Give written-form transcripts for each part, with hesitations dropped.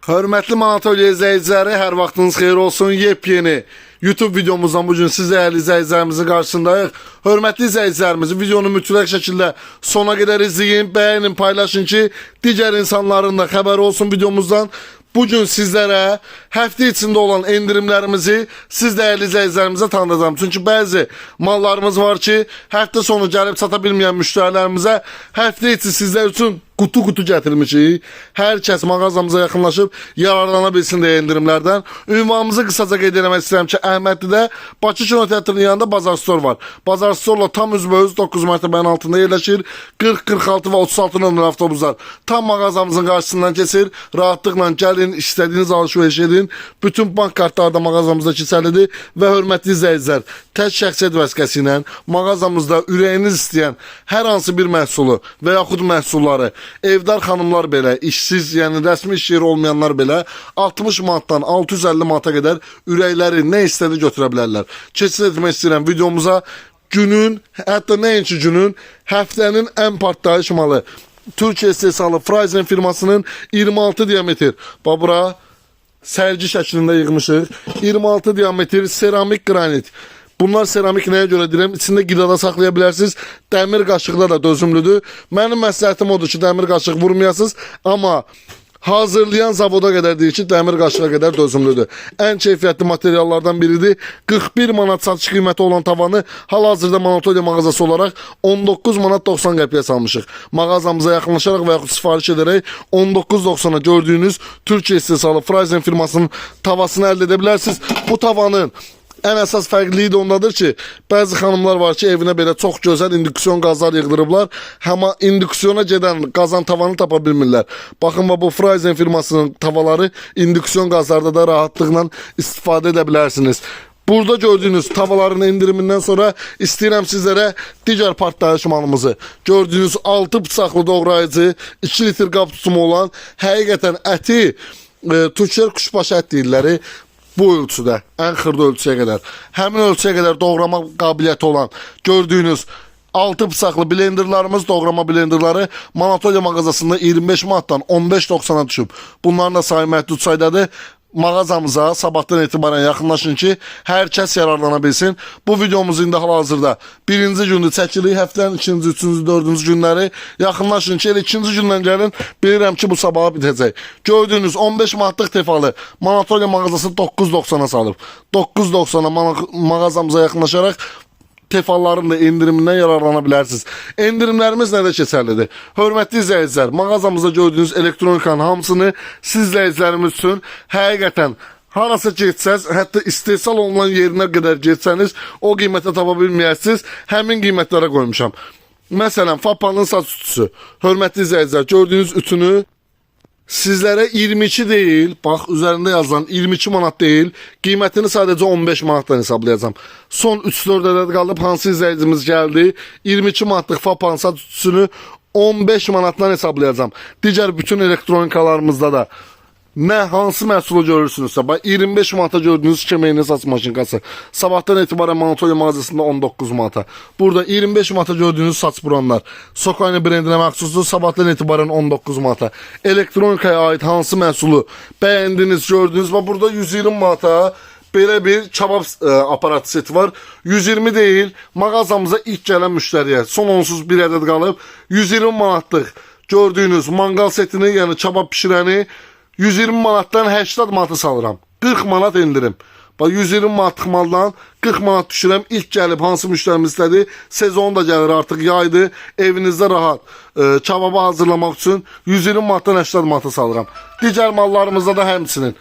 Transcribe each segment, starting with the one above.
Hörmətli Manatoliya izləyiciləri, hər vaxtınız xeyir olsun. Yepyeni YouTube videomuzdan bugün siz dəyərli izləyicilərimizin qarşısındayıq. Hörmətli izləyicilərimiz, videonu mütləq şəkildə sona qədər izləyin, bəyənin, paylaşın ki, digər insanların da xəbəri olsun videomuzdan. Bugün sizlərə həftə içində olan endirimlərimizi siz dəyərli izləyicilərimizə tanıdacağım. Çünki bəzi mallarımız var ki, həftə sonu gəlib çata bilməyən müştərilərimizə həftə içi sizlər üçün kutu gətirmişik. Hər kəs mağazamıza yaxınlaşıb yararlana bilsin deyə endirimlərdən. Ünvanımızı qısaca qeyd etmək istəyirəm ki, Əhmədlidə Bakı Kino Teatrının yanında Bazar Store var. Bazar Store'la tam üzbəüz 9 mərtəbənin altında yerləşir. 40, 46 və 36 nömrəli avtobuslar tam mağazamızın qarşısından keçir. Rahatlıqla gəlin, istədiyiniz alış-veriş edin. Bütün bank kartları da mağazamızda keçərlidir və hörmətli izləyicilər, tək şəxsiyyət vəsiqəsi ilə mağazamızda ürəyiniz istəyən hər hansı bir məhsulu və yaxud məhsulları evdar xanımlar belə, işsiz, yəni rəsmi iş yeri olmayanlar belə 60 manatdan 650 manata qədər ürəkləri nə istədi götürə bilərlər. Keçid etmək istəyirəm videomuza. Günün, hətta nəinki günün, həftənin ən partlayış malı Türkiyə istehsalı Fraizen firmasının 26 diametr, bura sərgi şəklində yığmışıq, 26 diametr seramik qranit. Bunlar seramik nəyə görə deyirəm? İçində qidada saxlaya bilərsiniz. Dəmir qaşıqda da dözümlüdür. Mənim məsləhətim odur ki, dəmir qaşıq vurmayasınız. Amma hazırlayan zavoda qədər deyir ki, dəmir qaşığa qədər dözümlüdür. Ən keyfiyyətli materiallardan biridir. 41 manat satış qiyməti olan tavanı hal-hazırda Manatoliya mağazası olaraq 19 manat 90 qəpiyə salmışıq. Mağazamıza yaxınlaşaraq və yaxud sifariş edərək 19.90'a gördüyünüz Türkiyə istehsalı Fraizen firmasının tavasını əldə edə bilərsiniz. Bu tavanın ən əsas fərqliyi də ondadır ki, bəzi xanımlar var ki, evinə belə çox gözəl indüksiyon qazlar yığdırıblar. Amma indüksiyona gedən qazan tavanı tapa bilmirlər. Baxın, bu Fraizen firmasının tavaları indüksiyon qazlarda da rahatlıqla istifadə edə bilərsiniz. Burada gördüyünüz tavaların indirimindən sonra istəyirəm sizlərə digər partlayış malımızı, gördüyünüz 6 bıçaqlı doğrayıcı, 2 litr qab tutumu olan, həqiqətən əti, Türklər kuşbaşı ət deyirləri, bu ölçüdə, ən xırda ölçüyə qədər, həmin ölçüyə qədər doğrama qabiliyyəti olan gördüyünüz 6 bıçaqlı blenderlarımız, doğrama blenderları Manatoliya mağazasında 25 manatdan 15.90'a düşüb. Bunların da sayı məhdud saydadır. Mağazamıza sabahdan etibarən yaxınlaşın ki, hər kəs yararlana bilsin. Bu videomuz indi hal-hazırda birinci gündür çəkilir, həftənin ikinci, üçüncü, dördüncü günləri yaxınlaşın ki, elə ikinci gündən gəlin, bilirəm ki, bu sabaha bitəcək. Gördüyünüz 15 manatlıq tefalı Manatoliya mağazası 9.90'a salıb. 9.90'a mağazamıza yaxınlaşaraq tefalların da endirimindən yararlana bilərsiniz. Endirimlərimiz nədə keçərlidir? Hörmətli izləyicilər, mağazamızda gördüyünüz elektronikanın hamısını siz izləyicilərimiz üçün həqiqətən harasa getsəz, hətta istehsal olunan yerinə qədər getsəniz, o qiymətə tapa bilməyəsiniz, həmin qiymətlərə qoymuşam. Məsələn, Fapanın saç ütüsü. Hörmətli izləyicilər, gördüyünüz ütünü sizlərə 22 deyil, bax, üzərində yazılan 22 manat deyil, qiymətini sadəcə 15 manatdan hesablayacağım. Son 3-4 ədəd qalıb, hansı izləyicimiz gəldi, 22 manatlıq Fapan saç ütüsünü 15 manatdan hesablayacağım. Digər bütün elektronikalarımızda da nə hansı məhsulu görürsünüzsə, 25 manata gördüyünüz keməyinin saç maşinkası sabahdan etibarən Manatoliya mağazasında 19 manata. Burada 25 manata gördüyünüz saç buranlar Sokayni brendinə məxsusdur, sabahdan etibarən 19 manata. Elektronikaya aid hansı məhsulu bəyəndiniz, gördünüz, burada 120 manata belə bir kabab aparatı seti var. 120 deyil, mağazamıza ilk gələn müştəriyə son onsuz bir ədəd qalıb 120 manatlıq gördüyünüz mangal setini, yəni kabab pişirəni 120 manatdan 80 manata salıram. 40 manat indirim. 120 manatlıq maldan 40 manat düşürəm. İlk gəlib hansı müştərimiz istədi? Sezon da gəlir, artıq yaydı. Evinizdə rahat kababı hazırlamaq üçün 120 manatdan 80 manata salıram. Digər mallarımızda da həmçinin.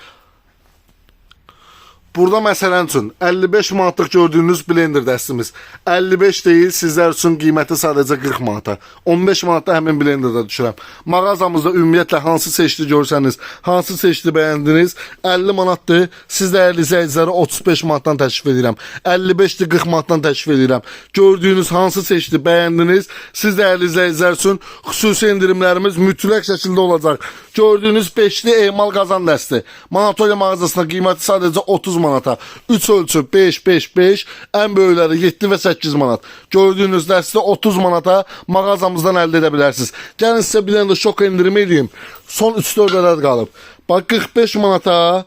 Burada məsələn üçün 55 manatlıq gördüyünüz blender dəstimiz 55 deyil, sizlər üçün qiyməti sadəcə 40 manata. 15 manatda həmin blenderdə düşürəm. Mağazamızda ümumiyyətlə hansı seçdi görsəniz, hansı seçdi bəyəndiniz, 50 manatdır. Siz dəyərli izləyiciləri 35 manatdan təklif edirəm. 55-dir, 40 manatdan təklif edirəm. Gördüyünüz hansı seçdi bəyəndiniz, siz dəyərli izləyicilər üçün xüsusi endirimlərimiz mütləq şəkildə olacaq. Gördüyünüz 5'li emal qazan dəsti Manatoliya mağazasında qiyməti sadəcə 30 manat. manata. 3 ölçü 5-5-5, ən böyükləri 7 və 8 manat. Gördüyünüz dəstə 30 manata mağazamızdan əldə edə bilərsiniz. Gəlin sizə bir dənə də şok endirimi edeyim. Son 3-4 ədəd qalıb. Bax 45 manata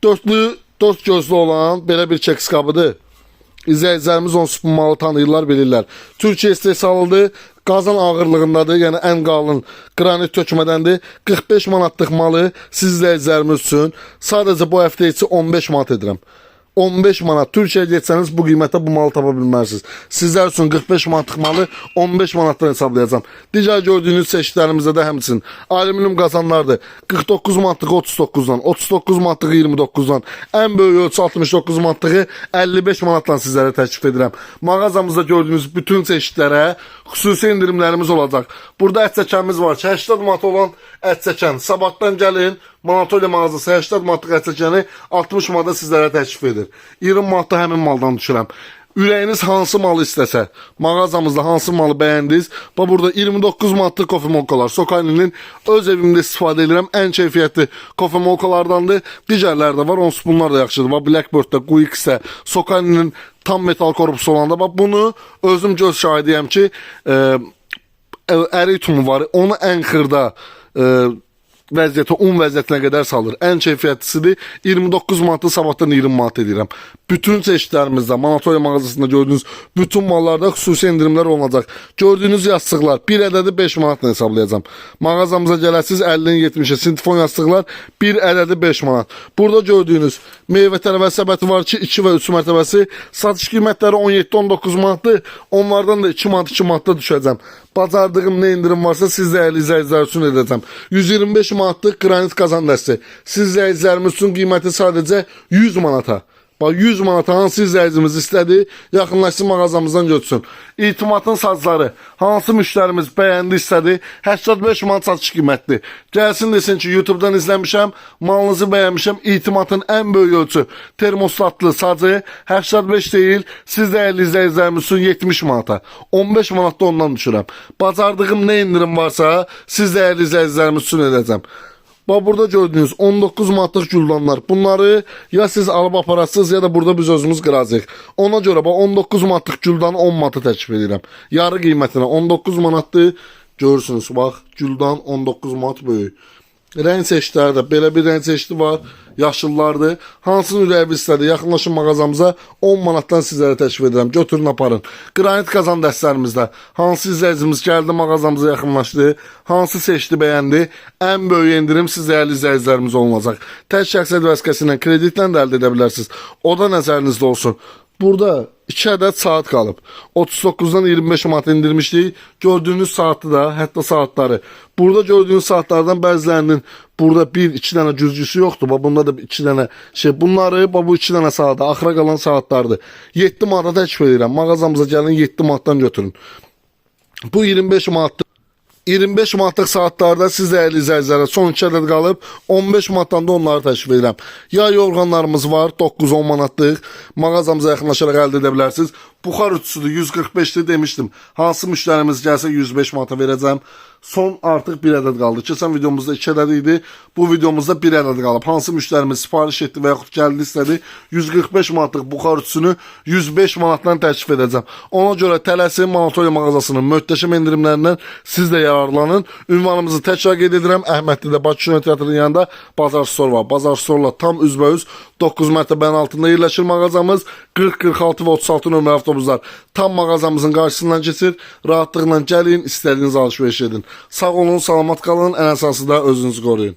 4 gözlü olan belə bir keks qabıdır. İzləyicilərimiz onsuz bu malı tanıyırlar, bilirlər. Türkiyə istehsalıdır, qazan ağırlığındadır, yəni ən qalın qranit tökmədəndir. 45 manatlıq malı siz izləyicilərimiz üçün sadəcə bu həftə içi 15 manat edirəm. 15 manat. Türkiyəyə getsəniz bu qiymətə bu malı tapa bilmərsiniz. Sizlər üçün 45 manatlıq malı 15 manatdan hesablayacağım. Digər gördüyünüz çeşidlərimizdə də həmçinin alüminium qazanlardır. 49 manatlığı 39-dan, 39 manatlığı 29-dan, ən böyük ölçü 69 manatlığı 55 manatdan sizlərə təklif edirəm. Mağazamızda gördüyünüz bütün çeşidlərə xüsusi indirimlərimiz olacaq. Burada ət çəkənimiz var. 80 manat olan ət çəkən. Sabahdan gəlin. Manatolya mağazası 80 manatlıq ət çəkəni 60 manata sizlərə təklif edir. 20 manatda həmin maldan düşürəm. Ürəyiniz hansı malı istəsə, mağazamızda hansı malı bəyəndiniz, burada 29 manatlıq kofemolkalar, Sokaninin öz evimdə istifadə edirəm, ən keyfiyyətli kofemolkalardandır. Digərləri də var, onsuz bunlar da yaxşıdır. Blackbirddə, Quix'də, Sokaninin tam metal korpusu olanda, bunu özüm göz şahidiyəm ki, ərik tumu var, onu ən xırda vəziyyətə, un vəziyyətinə qədər salır. Ən keyfiyyətlisidir. 29 manatı sabahdan 20 manat edirəm. Bütün çeşidlərimizdə, Manatoya mağazasında gördüyünüz bütün mallarda xüsusi indirimlər olacaq. Gördüyünüz yastıqlar 1 ədədi 5 manatla hesablayacağım. Mağazamıza gələsiniz 50-dən 70-ə sintifon yastıqlar 1 ədədi 5 manat. Burada gördüyünüz meyvə tərəvəz səbəti var ki, 2 və 3 mərtəbəsi satış qiymətləri 17-19 manatdır. Onlardan da 2 manat 2 manatda düşəcəm. Bacardığım nə indirim varsa siz dəyərli izləyicilər üçün edəcəm. 125 manatlıq qranit qazan dəsti. Siz izləyicilərimiz üçün qiyməti sadəcə 100 manata. Bax 100 manata hansı izləyicimiz istədi, yaxınlaşsın mağazamızdan götürsün. İltimatın sazları, hansı müştərimiz bəyəndi istədi, 85 manat satış qiymətli. Gəlsin desin ki, YouTube'dan izləmişəm, malınızı bəyənmişəm, iltimatın ən böyük ölçü termostatlı sacı 85 deyil, siz dəyərli izləyicilərimiz üçün 70 manata. 15 manatda ondan düşürəm. Bacardığım nə indirim varsa, siz dəyərli izləyicilərimiz üçün edəcəm. Bax burada gördüyünüz 19 manatlıq güldanlar. Bunları ya siz alıb apararsınız ya da burada biz özümüz qıracağıq. Ona görə bax 19 manatlıq güldanı 10 manata təklif edirəm. Yarı qiymətinə 19 manatdır. Görürsünüz bax güldan 19 manat böyük. Rəng çeşidləri də belə bir rəng çeşidi var. Yaşıllardır. Hansını ürəyi istədi, yaxınlaşın mağazamıza 10 manatdan sizlərə təklif edirəm. Götürün aparın. Qranit qazan dəstlərimizdə hansı izləyicimiz gəldi mağazamıza yaxınlaşdı, hansı seçdi, bəyəndi, ən böyük indirim siz dəyərli izləyicilərimiz olunacaq. Tək şəxsiyyət vəsiqəsi ilə kreditlə də əldə edə bilərsiniz. O da nəzərinizdə olsun. Burada 2 ədəd saat qalıb. 39-dan 25 manat indirmişdik. Gördüyünüz saatı da, hətta saatları. Burada gördüyünüz saatlardan bəzilərinin burada 1-2 dənə güzgüsü yoxdur. Bunda da 2 dənə şey. Bunları bu 2 dənə saatı, axıra qalan saatlardır. 7 manata təklif edirəm. Mağazamıza gəlin 7 manatdan götürün. Bu 25 manatdır. 25 manatlıq saatlarda siz dəyərli izləyicilərə son 2 ədəd qalıb 15 manatdan da onları təklif edirəm. Yay yorğanlarımız var 9-10 manatlıq. Mağazamıza yaxınlaşaraq əldə edə bilərsiniz. Buxar ütüsüdür 145'dir demişdim. Hansı müştərimiz gəlsə 105 manata verəcəm. Son artıq 1 ədəd qaldı. Keçən videomuzda 2 ədəd idi. Bu videomuzda 1 ədəd qalıb. Hansı müştərimiz sifariş etdi və yaxud gəldi istədi 145 manatlıq buxar ütüsünü 105 manatdan təklif edəcəm. Ona görə tələsin Manatoya mağazasının möhtəşəm indirimlərindən siz də yararlanın. Ünvanımızı təkrar qeyd edirəm. Əhmədlidə Bakı Kino Teatrının yanında Bazar Store var. Bazar Store'la tam üzbəyüz 9 mərtəbənin altında yerləşir mağazamız. 40, 46 və 36 nömrə avtobuslar tam mağazamızın qarşısından keçir. Rahatlıqla gəlin, istədiyiniz alışveriş edin. Sağ olun, salamat qalın, ən əsası da özünüzü qoruyun.